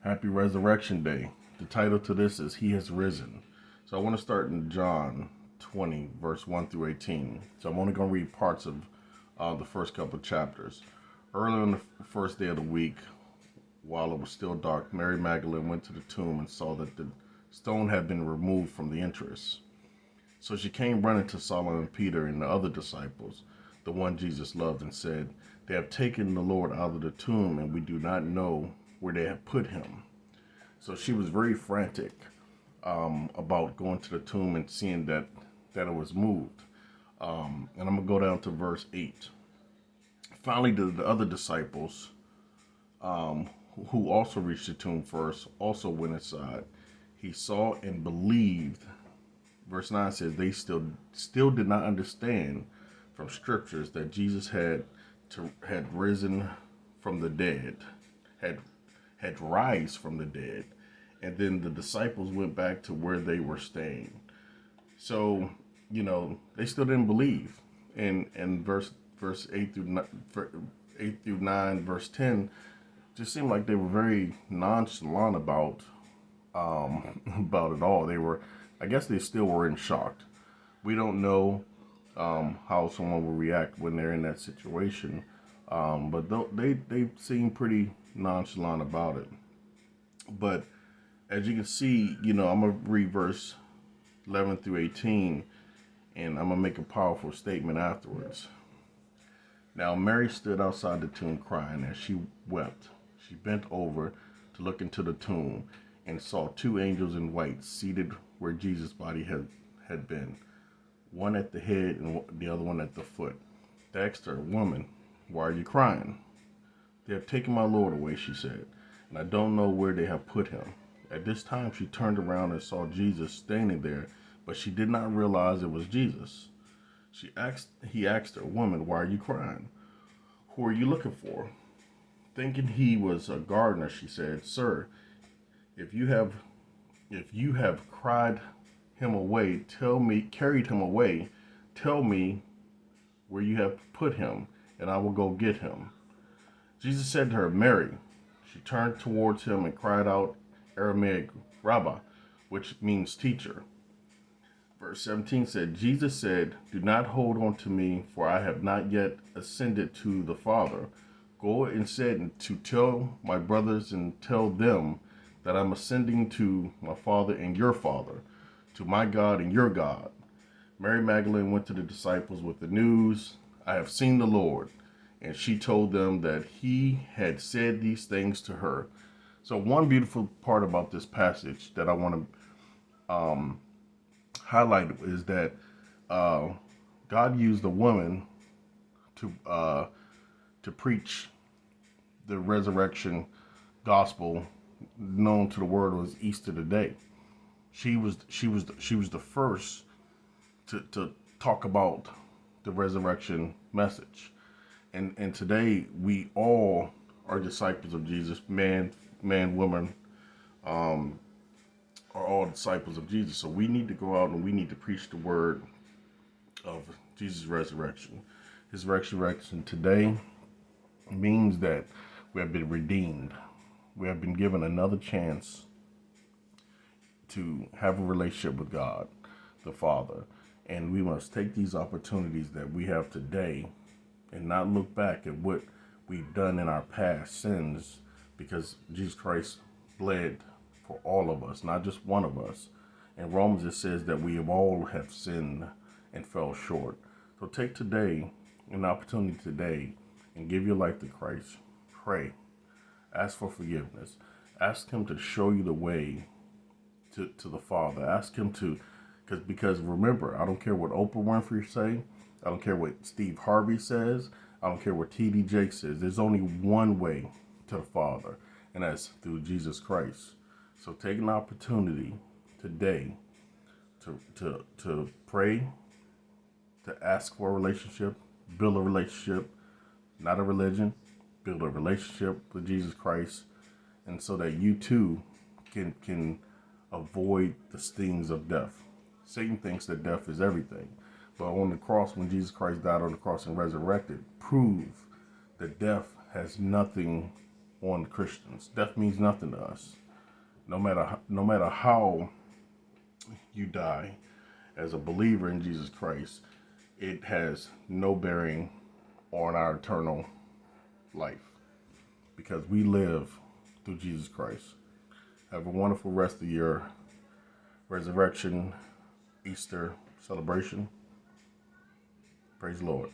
Happy Resurrection Day. The title to this is He Has Risen. So I want to start in John 20, verse 1 through 18. So I'm only going to read parts of the first couple of chapters. Early on the first day of the week, while it was still dark, Mary Magdalene went to the tomb and saw that the stone had been removed from the entrance. So she came running to Simon Peter and the other disciples, the one Jesus loved, and said, "They have taken the Lord out of the tomb, and we do not know where they have put him." So she was very frantic about going to the tomb and seeing that it was moved. And I'm going to go down to verse 8. Finally, the other disciples, who also reached the tomb first, also went inside. He saw and believed. Verse 9 says they still did not understand from scriptures that Jesus had risen from the dead, had rise from the dead. And then the disciples went back to where they were staying. So, they still didn't believe. And verse 8 through 9, verse 10 just seemed like they were very nonchalant about it all. I guess they still were in shock. We don't know how someone will react when they're in that situation, but they seem pretty nonchalant about it. But as you can see, I'm gonna read verse 11 through 18, and I'm gonna make a powerful statement afterwards. Now Mary stood outside the tomb crying. As she wept, she bent over to look into the tomb and saw two angels in white seated where Jesus' body had been, one at the head and the other one at the foot. They asked her, "Woman, why are you crying?" "They have taken my Lord away," she said, "and I don't know where they have put him." At this time she turned around and saw Jesus standing there, but she did not realize it was Jesus. He asked her, "Woman, why are you crying? Who are you looking for?" Thinking he was a gardener, she said, "Sir, if you have carried him away, tell me where you have put him, and I will go get him." Jesus said to her, "Mary." She turned towards him and cried out Aramaic, "Rabbah," which means teacher. Verse 17 said, Jesus said, "Do not hold on to me, for I have not yet ascended to the Father. Go instead to tell my brothers and tell them that I'm ascending to my Father and your Father, to my God and your God." Mary Magdalene went to the disciples with the news, "I have seen the Lord." And she told them that he had said these things to her. So one beautiful part about this passage that I want to highlight is that God used a woman to preach the resurrection gospel, known to the world as Easter today. She was the first to talk about the resurrection message, and today we all are disciples of Jesus. Man, woman, are all disciples of Jesus. So we need to go out and we need to preach the word of Jesus' resurrection. His resurrection today means that we have been redeemed. We have been given another chance to have a relationship with God, the Father. And we must take these opportunities that we have today and not look back at what we've done in our past sins, because Jesus Christ bled for all of us, not just one of us. In Romans it says that we all have sinned and fell short. So take today, an opportunity today, and give your life to Christ. Pray. Ask for forgiveness. Ask him to show you the way to the Father. Ask him to, because remember, I don't care what Oprah Winfrey say. I don't care what Steve Harvey says. I don't care what T.D. Jakes says. There's only one way to the Father, and that's through Jesus Christ. So take an opportunity today to pray, to ask for a relationship, build a relationship, not a religion, build a relationship with Jesus Christ, and so that you too can avoid the stings of death. Satan thinks that death is everything, but on the cross, when Jesus Christ died on the cross and resurrected, proved that death has nothing on Christians. Death means nothing to us. No matter how you die as a believer in Jesus Christ, it has no bearing on our eternal life because we live through Jesus Christ. Have a wonderful rest of your resurrection, Easter celebration. Praise the Lord.